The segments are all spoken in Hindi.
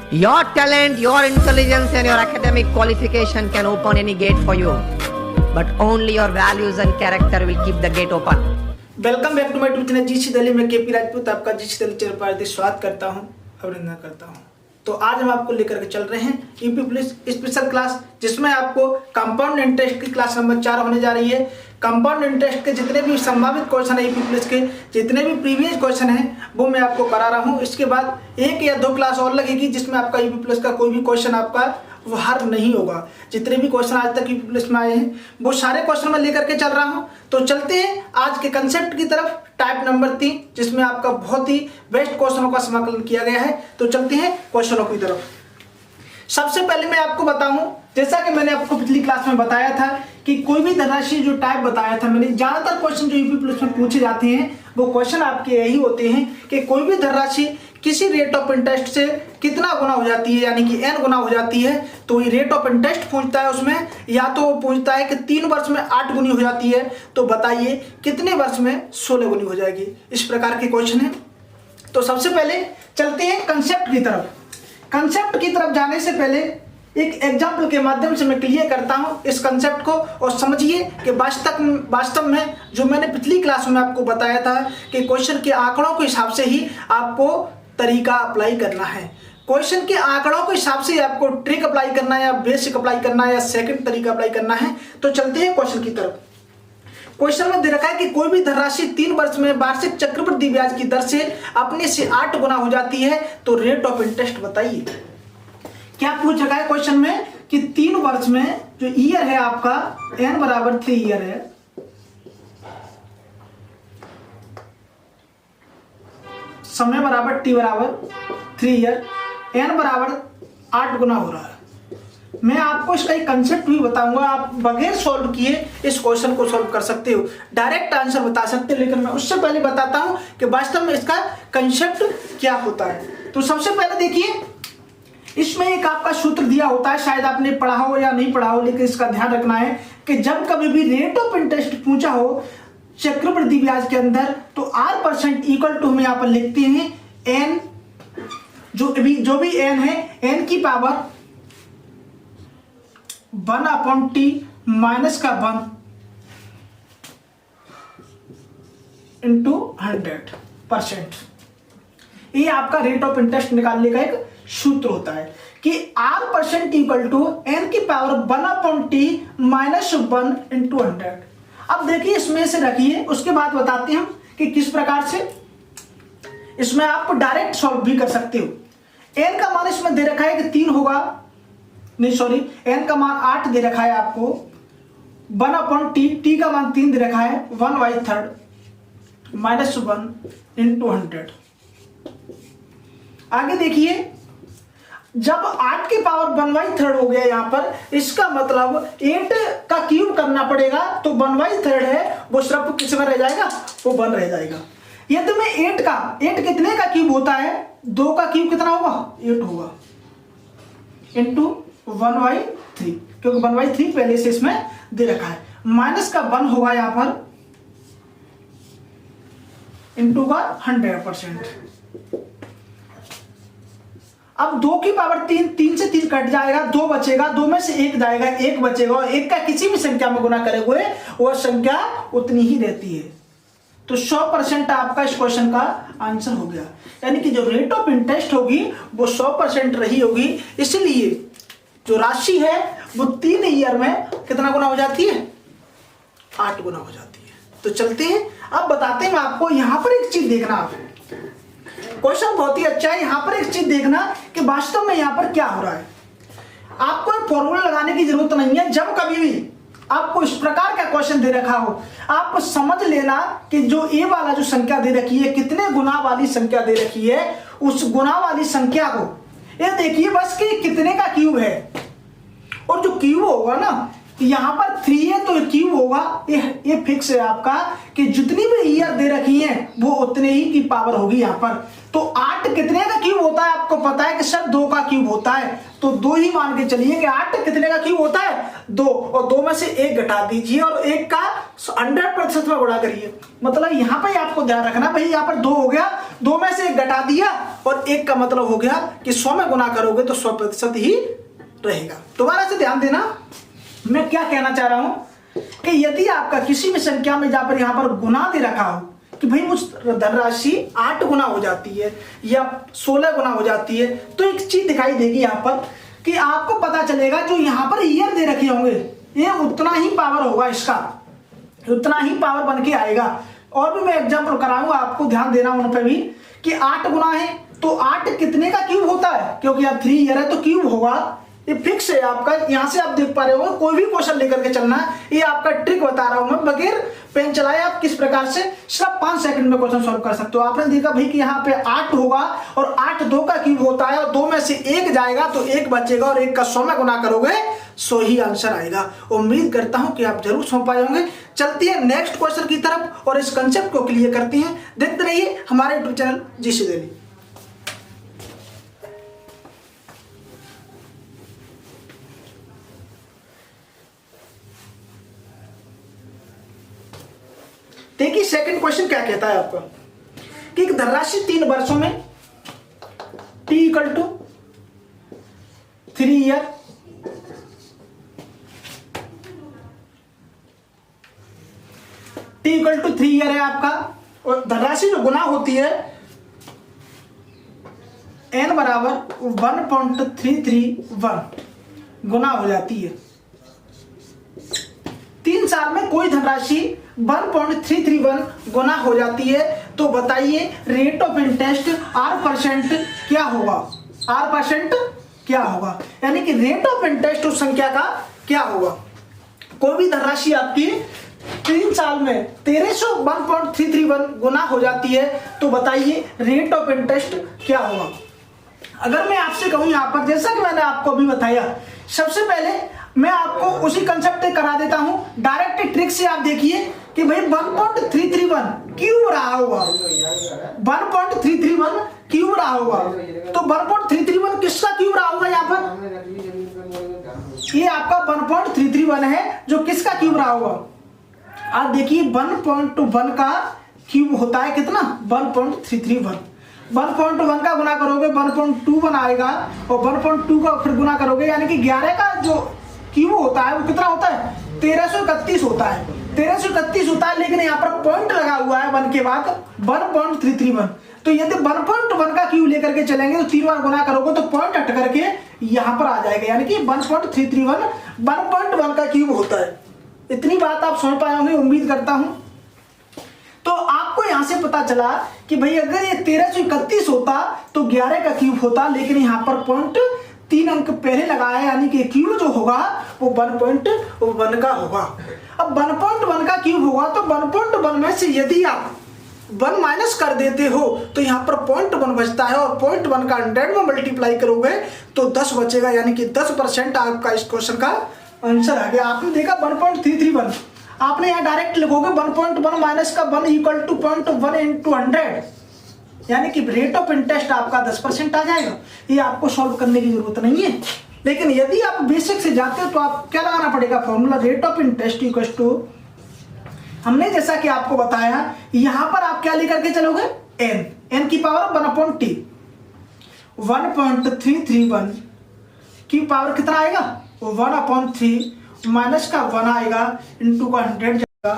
Your talent, your intelligence and your academic qualification can open any gate for you. But only your values and character will keep the gate open. Welcome back to my YouTube channel GC Delhi में केपी राजपूत आपका जीसी दिल्ली चैनल पर स्वागत करता हूं, अभिनंदन करता हूं। तो आज हम आपको लेकर के चल रहे हैं यूपी पुलिस स्पेशल क्लास, जिसमें आपको कंपाउंड इंटरेस्ट की क्लास नंबर 4 होने जा रही है। कंपाउंड इंटरेस्ट के जितने भी संभावित क्वेश्चन है यूपी पुलिस के, जितने भी प्रीवियस क्वेश्चन हैं वो मैं आपको करा रहा हूं। इसके बाद 1 या 2 क्लास और लगेगी जिसमें आपका यूपी पुलिस का कोई भी क्वेश्चन आपका हार नहीं होगा। जितने भी क्वेश्चन आज तक यूपी पुलिस में आए हैं वो सारे क्वेश्चन मैं लेकर के चल रहा हूं। तो चलते हैं आज के कंसेप्ट की तरफ, टाइप नंबर 3, जिसमें आपका बहुत ही बेस्ट क्वेश्चनों का समाकलन किया गया है। तो चलते हैं क्वेश्चनों की तरफ। सबसे पहले मैं आपको बताऊं, जैसा कि मैंने आपको पिछली क्लास में बताया था कि कोई भी धनराशि जो टाइप बताया था मैंने, ज्यादातर क्वेश्चन जो यूपी पुलिस में पूछे जाते हैं वो क्वेश्चन आपके यही होते हैं कि कोई भी धनराशि किसी रेट ऑफ इंटरेस्ट से कितना गुना हो जाती है, यानी कि n गुना हो जाती है। तो ये रेट ऑफ इंटरेस्ट पूछता है उसमें, या तो वो पूछता है कि 3 वर्ष में 8 गुनी हो जाती है, तो बताइए कितने वर्ष में 16 गुनी हो जाएगी। इस प्रकार के क्वेश्चन है। तो सबसे पहले चलते हैं कंसेप्ट की तरफ। कंसेप्ट की तरफ जाने से पहले एक एग्जाम्पल के माध्यम से मैं क्लियर करता हूं इस कंसेप्ट को, और समझिए कि वास्तव में जो मैंने पिछली क्लास में आपको बताया था कि क्वेश्चन के आंकड़ों के हिसाब से ही आपको तरीका अप्लाई करना है। क्वेश्चन के आंकड़ों के हिसाब से आपको ट्रिक अप्लाई करना है, या बेसिक अप्लाई करना है, या सेकंड तरीका अप्लाई करना है। तो चलते हैं क्वेश्चन की तरफ। क्वेश्चन में दे रखा है कि कोई भी धनराशि 3 वर्ष में वार्षिक चक्रवृद्धि ब्याज की दर से अपने से 8 गुना हो जाती है, तो रेट ऑफ इंटरेस्ट बताइए। क्या पूछ रखा है क्वेश्चन में कि 3 वर्ष में जो ईयर है आपका n बराबर 3 ईयर है, समय बराबर t बराबर 3 ईयर, n बराबर 8 गुना हो रहा है। मैं आपको इसका एक कंसेप्ट भी बताऊंगा, आप बगैर सॉल्व किए इस क्वेश्चन को सॉल्व कर सकते हो, डायरेक्ट आंसर बता सकते हो। लेकिन मैं उससे पहले बताता हूं कि वास्तव में इसका कंसेप्ट क्या होता है। तो सबसे पहले देखिए, इसमें एक आपका सूत्र दिया होता है, शायद आपने पढ़ा हो या नहीं पढ़ा हो, लेकिन इसका ध्यान रखना है कि जब कभी भी रेट ऑफ इंटरेस्ट पूछा हो चक्रवृद्धि ब्याज के अंदर, तो r% इक्वल टू हम यहाँ पर लिखते हैं n, जो भी n है, n की पावर 1/t माइनस का 1 इंटू 100%। ये आपका रेट ऑफ इंटरेस्ट निकालने का एक सूत्र होता है कि r% इक्वल टू n की पावर 1/t माइनस 1 इंटू 100। अब देखिए इसमें से रखिए, उसके बाद बताते हैं हम कि किस प्रकार से इसमें आप डायरेक्ट सॉल्व भी कर सकते हो। n का मान इसमें दे रखा है कि 3 होगा, नहीं सॉरी, n का मान 8 दे रखा है आपको, 1/t, t का मान 3 दे रखा है, 1/3 माइनस 1 इंटू 100। आगे देखिए, जब 8 की पावर 1/3 हो गया यहाँ पर, इसका मतलब 8 का क्यूब करना पड़ेगा, तो 1/3 है वो सिर्फ किस में रह जाएगा, वो 1 रह जाएगा। यदि मैं 8 कितने का क्यूब होता है, 2 का क्यूब कितना होगा, 8 होगा, इंटू 1/3, क्योंकि 1/3 पहले से इसमें दे रखा है, माइनस का 1 होगा यहाँ पर, इंटू का 100%। अब 2 की पावर 3 से 3 कट जाएगा, 2 बचेगा, 2 में से 1 जाएगा, 1 बचेगा, और 1 का किसी भी संख्या में गुना करे हुए वह संख्या उतनी ही रहती है। तो 100% आपका इस क्वेश्चन का आंसर हो गया, यानी कि जो रेट ऑफ इंटरेस्ट होगी वो 100% रही होगी। इसलिए जो राशि है वो 3 ईयर में कितना गुना हो जाती है, 8 गुना हो जाती है। तो चलते हैं, अब बताते हैं आपको। यहां पर एक चीज देखना, आप क्वेश्चन बहुत ही अच्छा है, यहां पर एक चीज देखना कि वास्तव में यहां पर क्या हो रहा है। आपको एक फॉर्मूला लगाने की जरूरत नहीं है। जब कभी भी आपको इस प्रकार का क्वेश्चन दे रखा हो, आप समझ लेना कि जो ए वाला जो संख्या दे रखी है, कितने गुना वाली संख्या दे रखी है, उस गुना वाली संख्या को ये देखिए बस कि कितने का क्यूब है, और जो क्यूब होगा ना यहाँ पर 3 है तो क्यूब होगा, ये फिक्स है आपका कि जितनी भी ईयर दे रखी है वो उतने ही की पावर होगी यहाँ पर। तो 8 कितने का क्यूब होता है आपको पता है कि सर 2 का क्यूब होता है, तो 2 ही मान के चलिए कि 8 कितने का क्यूब होता है 2, और 2 में से 1 घटा दीजिए और 1 का 100% में गुणा करिए। मतलब यहाँ पे आपको ध्यान रखना भाई, यहाँ पर 2 हो गया, 2 में से 1 घटा दिया और 1 का मतलब हो गया कि 100 में गुणा करोगे तो 100% ही रहेगा। दोबारा से ध्यान देना, मैं क्या कहना चाह रहा हूं कि यदि आपका किसी भी संख्या में जहां पर यहां पर गुना दे रखा हो कि भाई उस धनराशि 8 गुना हो जाती है या 16 गुना हो जाती है, तो एक चीज दिखाई देगी यहां पर कि आपको पता चलेगा जो यहां पर ईयर दे रखे होंगे ये उतना ही पावर होगा, इसका उतना ही पावर बन के आएगा। और भी मैं एग्जाम्पल कराऊंगा आपको, ध्यान देना उन पर भी कि 8 गुना है तो 8 कितने का क्यूब होता है, क्योंकि अब 3 ईयर है तो क्यूब होगा, ये फिक्स है आपका। यहां से आप देख पा रहे हो, कोई भी क्वेश्चन लेकर के चलना है, ये आपका ट्रिक बता रहा हूं मैं, बगैर पेन चलाए आप किस प्रकार से सिर्फ 5 सेकंड में क्वेश्चन सॉल्व कर सकते हो। आपने देखा भाई कि यहाँ पे 8 होगा और 8 2 का क्यूब होता है और 2 में से 1 जाएगा तो 1 बचेगा और 1 का 100 में गुना करोगे 100 ही आंसर आएगा। उम्मीद करता हूं कि आप जरूर समझ पाए होंगे। चलती है नेक्स्ट क्वेश्चन की तरफ और इस कंसेप्ट को क्लियर करती हैं। देखते रहिए हमारे यूट्यूब चैनल जीसी दिल्ली। देखिए सेकंड क्वेश्चन क्या कहता है आपका कि एक धनराशि 3 वर्षों में t equal to 3 year t equal to 3 year है आपका, और धनराशि जो गुना होती है n बराबर 1.331 गुना हो जाती है। 3 साल में कोई धनराशि 1.331 गुना हो जाती है, तो बताइए रेट ऑफ इंटरेस्ट R% क्या होगा, R% क्या होगा, यानी कि रेट ऑफ इंटरेस्ट उस संख्या का क्या होगा। कोई भी धनराशि आपकी 3 साल में 1.331 गुना हो जाती है, तो बताइए रेट ऑफ इंटरेस्ट क्या होगा। अगर मैं आपसे कहूं यहां पर, जैसा कि मैंने आपको अभी बताया, सबसे पहले मैं आपको उसी कंसेप्ट से करा देता हूं, डायरेक्ट ट्रिक से आप देखिए कि भाई 1.331 क्यूब रहा होगा, 1.331 क्यूब रहा होगा, तो 1.331 किसका क्यूब रहा होगा यहाँ पर, ये आपका 1.331 है जो किसका क्यूब रहा होगा। आप देखिए 1.1 का क्यूब होता है कितना 1.331, 1.1 का गुना करोगे 1.21 आएगा और 1.2 का फिर गुना करोगे, यानी कि 11 का जो क्यूब होता है वो कितना होता है 1331 होता है, 1331 होता है, लेकिन यहाँ पर पॉइंट लगा हुआ है 1 के बाद 1.331। तो यदि 1.1 का क्यूब लेकर के चलेंगे तो 3 बार गुना करोगे तो पॉइंट हट करके यहाँ पर आ जाएगा, यानी कि 1.331 1.1 का क्यूब होता है। इतनी बात आप समझ पाए होंगे उम्मीद करता हूं। तो आपको यहां से पता चला कि भाई अगर ये 1331 होता तो 11 का क्यूब होता, लेकिन यहाँ पर पॉइंट 3 अंक पहले लगाया, यानी कि क्यूब जो होगा वो 1.1 का होगा। अब 1.1 का क्यूब होगा तो 1.1 में से यदि आप 1 माइनस कर देते हो तो यहाँ पर 0.1 बचता है और 0.1 का 100 में मल्टीप्लाई करोगे तो 10 बचेगा, यानी कि 10% आपका इस क्वेश्चन का आंसर आ गया। आपने देखा 1.331, आपने यहाँ डायरेक्ट लिखोगे 1.1 माइनस का 1 इक्वल टू 0.1 इंटू 100, यानी कि रेट ऑफ इंटरेस्ट आपका 10% आ जाएगा। ये आपको सॉल्व करने की जरूरत नहीं है, लेकिन यदि आप बेसिक से जाते हो तो आप क्या लगाना पड़ेगा formula, rate of interest equal to, हमने जैसा कि आपको बताया यहां पर आप क्या लेकर के चलोगे n की पावर 1/t, 1.331 की पावर कितना आएगा 1/3 माइनस का 1 आएगा इंटू का 100 जाएगा।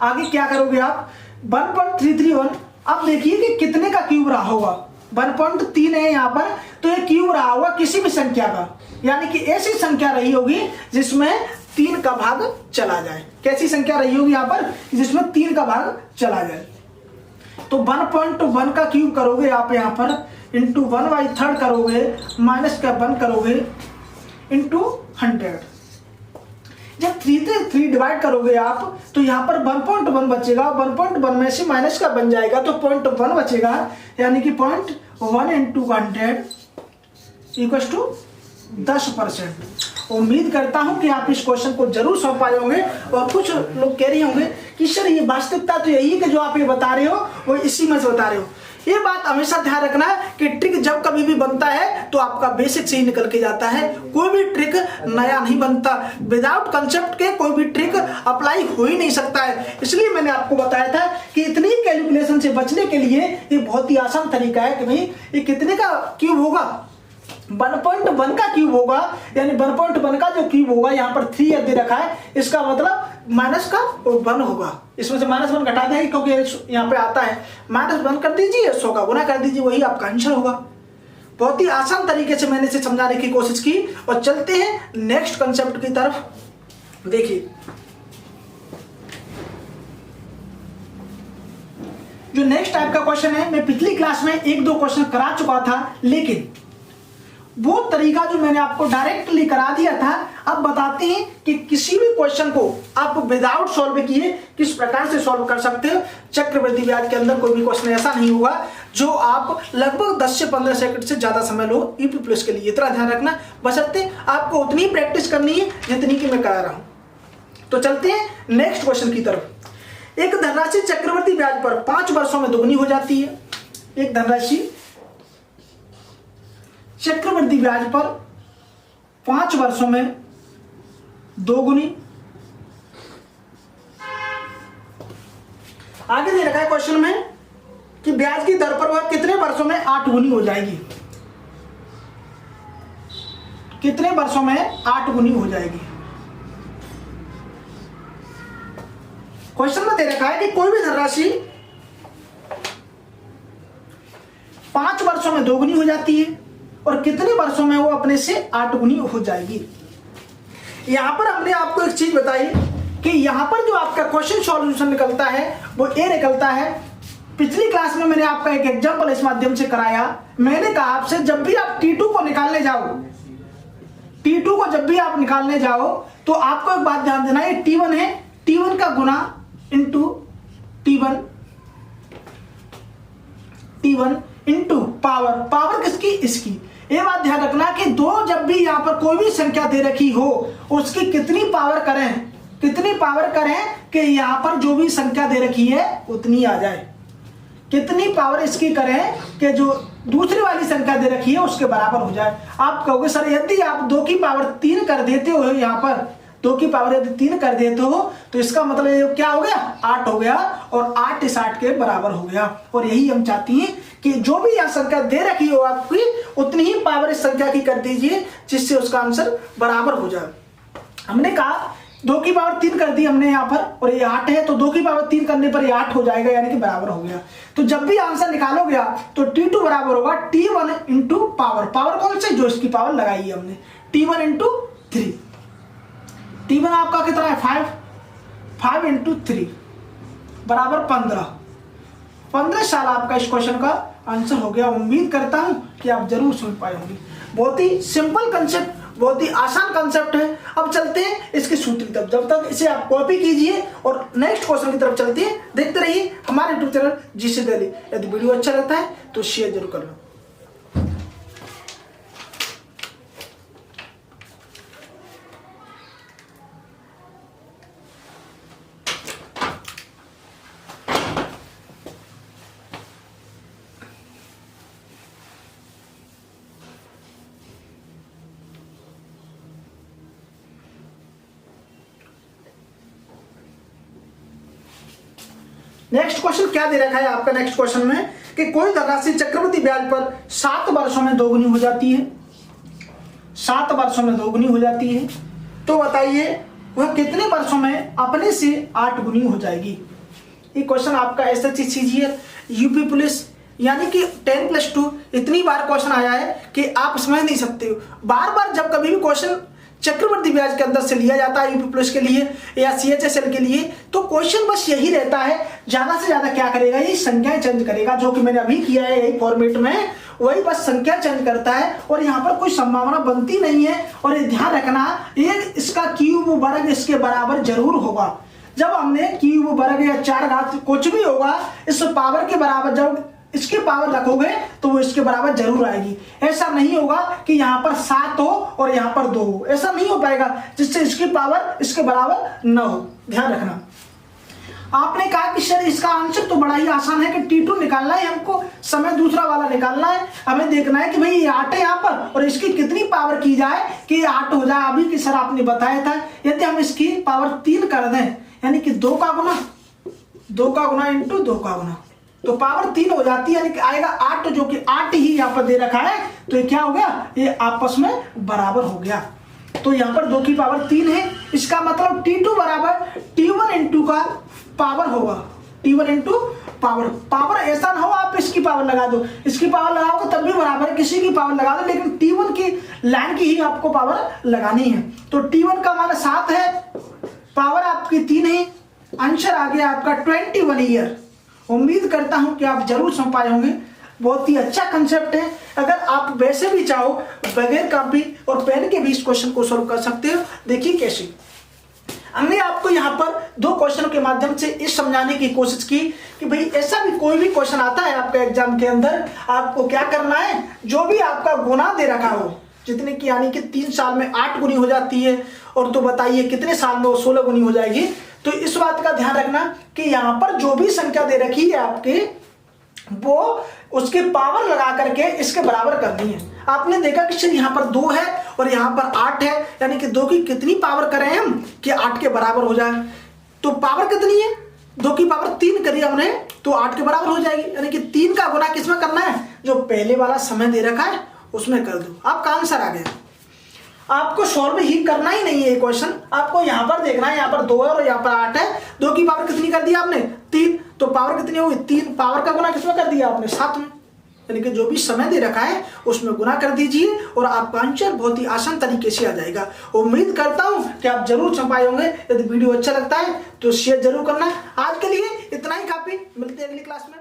आगे क्या करोगे आप 1.331, अब देखिए कि कितने का क्यूब रहा होगा, 1.3 है यहाँ पर, तो ये क्यूब रहा होगा किसी भी संख्या का, यानी कि ऐसी संख्या रही होगी जिसमें 3 का भाग चला जाए। कैसी संख्या रही होगी यहाँ पर जिसमें 3 का भाग चला जाए, तो 1.1 का क्यूब करोगे आप यहाँ पर इंटू 1/3 करोगे माइनस का 1 करोगे इंटू 100। जब 3 से 3 डिवाइड करोगे आप तो यहाँ पर 1.1 बचेगा, 1.1 में से माइनस का बन जाएगा तो 0.1 बचेगा, यानी कि 0.1 इंटू 100 इक्वल टू 10%। उम्मीद करता हूं कि आप इस क्वेश्चन को जरूर समझ पाए होंगे। और कुछ लोग कह रहे होंगे कि सर ये वास्तविकता तो यही है कि जो आप ये बता रहे हो वो इसी में से बता रहे हो। ये बात हमेशा ध्यान रखना कि ट्रिक जब कभी भी बनता है तो आपका बेसिक से ही निकल के जाता है। कोई भी ट्रिक नया नहीं बनता, विदाउट कंसेप्ट के कोई भी ट्रिक अप्लाई हो ही नहीं सकता है। इसलिए मैंने आपको बताया था कि इतनी कैलकुलेशन से बचने के लिए ये बहुत ही आसान तरीका है कि भाई ये कितने का क्यूब होगा, 1.1 का क्यूब होगा, यानी 1.1 का जो क्यूब होगा यहाँ पर 3 दे रखा है, इसका मतलब माइनस का 1 होगा। इसमें से -1 घटा देंगे क्योंकि यहाँ पे आता है, -1 कर दीजिए, 100 का गुना कर दीजिए, वही आपका आंसर होगा। बहुत ही आसान तरीके से मैंने इसे समझाने की कोशिश की। और चलते हैं नेक्स्ट कंसेप्ट की तरफ। देखिए जो नेक्स्ट टाइप का क्वेश्चन है, मैं पिछली क्लास में 1-2 क्वेश्चन करा चुका था, लेकिन वो तरीका जो मैंने आपको डायरेक्टली करा दिया था, अब बताते हैं कि किसी भी क्वेश्चन को आप विदाउट सॉल्व किए किस प्रकार से सॉल्व कर सकते हो। चक्रवृद्धि ब्याज के अंदर कोई भी क्वेश्चन ऐसा नहीं होगा जो आप लगभग 10 से 15 सेकंड से ज्यादा समय लो यूपी प्लस के लिए। इतना ध्यान रखना, बशर्ते आपको उतनी प्रैक्टिस करनी है जितनी की मैं करा रहा हूं। तो चलते हैं नेक्स्ट क्वेश्चन की तरफ। एक धनराशि चक्रवृद्धि ब्याज पर 5 वर्षों में दोगुनी हो जाती है। एक धनराशि चक्रवृद्धि ब्याज पर 5 वर्षों में दोगुनी, आगे दे रखा है क्वेश्चन में कि ब्याज की दर पर वह कितने वर्षों में 8 गुनी हो जाएगी। कितने वर्षों में 8 गुनी हो जाएगी। क्वेश्चन में दे रखा है कि कोई भी धनराशि 5 वर्षों में दोगुनी हो जाती है और कितने वर्षों में वो अपने से 8 गुनी हो जाएगी। यहां पर हमने आपको एक चीज बताई कि यहां पर जो आपका क्वेश्चन सॉल्यूशन निकलता है वो ये निकलता है। पिछली क्लास में मैंने आपका एक एग्जांपल इस माध्यम से कराया। मैंने कहा आपसे जब भी आप T2 को निकालने जाओ, T2 को जब भी आप निकालने जाओ तो आपको एक बात ध्यान देना है, T1 है, T1 का गुना इंटू T1 इंटू पावर किसकी, इसकी। ये बात ध्यान रखना कि दो जब भी यहाँ पर कोई भी संख्या दे रखी हो उसकी कितनी पावर करें कि यहाँ पर जो भी संख्या दे रखी है उतनी आ जाए। कितनी पावर इसकी करें कि जो दूसरी वाली संख्या दे रखी है उसके बराबर हो जाए। आप कहोगे सर यदि आप 2 की पावर 3 कर देते हो, यहाँ पर 2 की पावर यदि 3 कर देते हो तो इसका मतलब क्या हो गया, 8 हो गया, और 8 इस 8 के बराबर हो गया। और यही हम चाहती हैं कि जो भी यहाँ संख्या दे रखी हो आपकी उतनी ही पावर इस संख्या की कर दीजिए जिससे उसका आंसर बराबर हो जाए। हमने कहा 2 की पावर 3 कर दी हमने यहाँ पर, और ये 8 है तो 2 की पावर 3 करने पर ये 8 हो जाएगा, यानी कि बराबर हो गया। तो जब भी आंसर निकालोगे आप तो T2 बराबर होगा T1 इंटू पावर कौन से, जो इसकी पावर लगाई है हमने, T1 इंटू 3। T1 आपका कितना है 5 इंटू 3 बराबर 15 साल आपका इस क्वेश्चन का आंसर हो गया। उम्मीद करता हूं कि आप जरूर समझ पाए होंगे। बहुत ही सिंपल कंसेप्ट, बहुत ही आसान कंसेप्ट है। अब चलते हैं इसके सूत्र की तरफ। जब तक इसे आप कॉपी कीजिए और नेक्स्ट क्वेश्चन की तरफ चलते हैं, देखते रहिए हमारे यूट्यूब चैनल जीसी दिल्ली। यदि वीडियो अच्छा लगता है तो शेयर जरूर करना। नेक्स्ट क्वेश्चन क्या दे रखा है आपका नेक्स्ट क्वेश्चन में कि कोई धनराशि चक्रवृद्धि ब्याज पर 7 वर्षों में दोगुनी हो जाती है। 7 वर्षों में दोगुनी हो जाती है तो बताइए वह कितने वर्षों में अपने से 8 गुनी हो जाएगी। ये क्वेश्चन आपका SSC CGL यूपी पुलिस यानी कि 10+2 इतनी बार क्वेश्चन आया है कि आप समझ नहीं सकते हो। बार बार जब कभी भी क्वेश्चन चक्रवृद्धि ब्याज के अंदर से लिया जाता है यूपी पुलिस के लिए या CHSL के लिए, तो क्वेश्चन बस यही रहता है, ज्यादा से ज्यादा क्या करेगा, ये संख्याएं चेंज करेगा, जो कि मैंने अभी किया है यही फॉर्मेट में, वही बस संख्या चेंज करता है और यहाँ पर कोई संभावना बनती नहीं है। और ये ध्यान रखना, ये इसका क्यूब वर्ग इसके बराबर जरूर होगा। जब हमने क्यूब वर्ग या 4 घात कुछ भी होगा इस पावर के बराबर जब इसके पावर रखोगे तो वो इसके बराबर जरूर आएगी। ऐसा नहीं होगा कि यहाँ पर 7 हो और यहाँ पर 2 हो, ऐसा नहीं हो पाएगा जिससे इसकी पावर इसके बराबर न हो। ध्यान रखना। आपने कहा कि सर इसका आंसर तो बड़ा ही आसान है कि T2 निकालना है, हमको समय दूसरा वाला निकालना है। हमें देखना है कि भाई ये 8 है यहाँ पर और इसकी कितनी पावर की जाए कि ये 8 हो जाए। अभी कि सर आपने बताया था यदि हम इसकी पावर 3 कर दें, यानी कि 2 का गुना इंटू 2 का गुना, तो पावर 3 हो जाती है, यानी कि आएगा 8, जो कि 8 ही यहाँ पर दे रखा है। तो ये क्या हो गया, ये आपस में बराबर हो गया। तो यहाँ पर 2 की पावर 3 है, इसका मतलब T2 बराबर T1 इंटू का पावर होगा। T1 इंटू पावर ऐसा ना हो आप इसकी पावर लगा दो, इसकी पावर लगाओगे तब भी बराबर है, किसी की पावर लगा दो, लेकिन T1 की लाइन की ही आपको पावर लगानी है। तो T1 का मान 7 है, पावर आपकी 3 है, आंसर आ गया आपका 21 ईयर। उम्मीद करता हूं कि आप जरूर समझ पाए होंगे। बहुत ही अच्छा कंसेप्ट है। अगर आप वैसे भी चाहो बगैर कॉपी और पेन के भी इस क्वेश्चन को सॉल्व कर सकते हो। देखिए कैसे। हमने आपको यहाँ पर 2 क्वेश्चनों के माध्यम से इस समझाने की कोशिश की कि भाई ऐसा भी कोई भी क्वेश्चन आता है आपका एग्जाम के अंदर, आपको क्या करना है, जो भी आपका गुना दे रखा हो, जितने की यानी कि 3 साल में 8 गुनी हो जाती है, और तो बताइए कितने साल में वो 16 गुनी हो जाएगी। तो इस बात का ध्यान रखना कि यहाँ पर जो भी संख्या दे रखी है आपके, वो उसके पावर लगा करके इसके बराबर करनी है। आपने देखा कि यहाँ पर 2 है और यहाँ पर 8 है, यानी कि 2 की कितनी पावर करें हम कि 8 के बराबर हो जाए। तो पावर कितनी है, 2 की पावर 3 करी हमने तो 8 के बराबर हो जाएगी, यानी कि 3 का गुना किसमें करना है, जो पहले वाला समय दे रखा है उसमें कर दो, आपका आंसर आ गया। आपको सॉल्व ही करना ही नहीं है ये क्वेश्चन, आपको यहाँ पर देखना है, यहाँ पर 2 है और यहाँ पर 8 है। 2 की पावर कितनी कर दी आपने, 3, तो पावर कितनी होगी, 3, पावर का गुना किसमें कर दिया आपने, 7 में, यानी कि जो भी समय दे रखा है उसमें गुना कर दीजिए और आपका आंसर बहुत ही आसान तरीके से आ जाएगा। उम्मीद करता हूं कि आप जरूर समझ पाए होंगे। यदि वीडियो अच्छा लगता है तो शेयर जरूर करना। आज के लिए इतना ही काफी, मिलते हैं अगली क्लास में।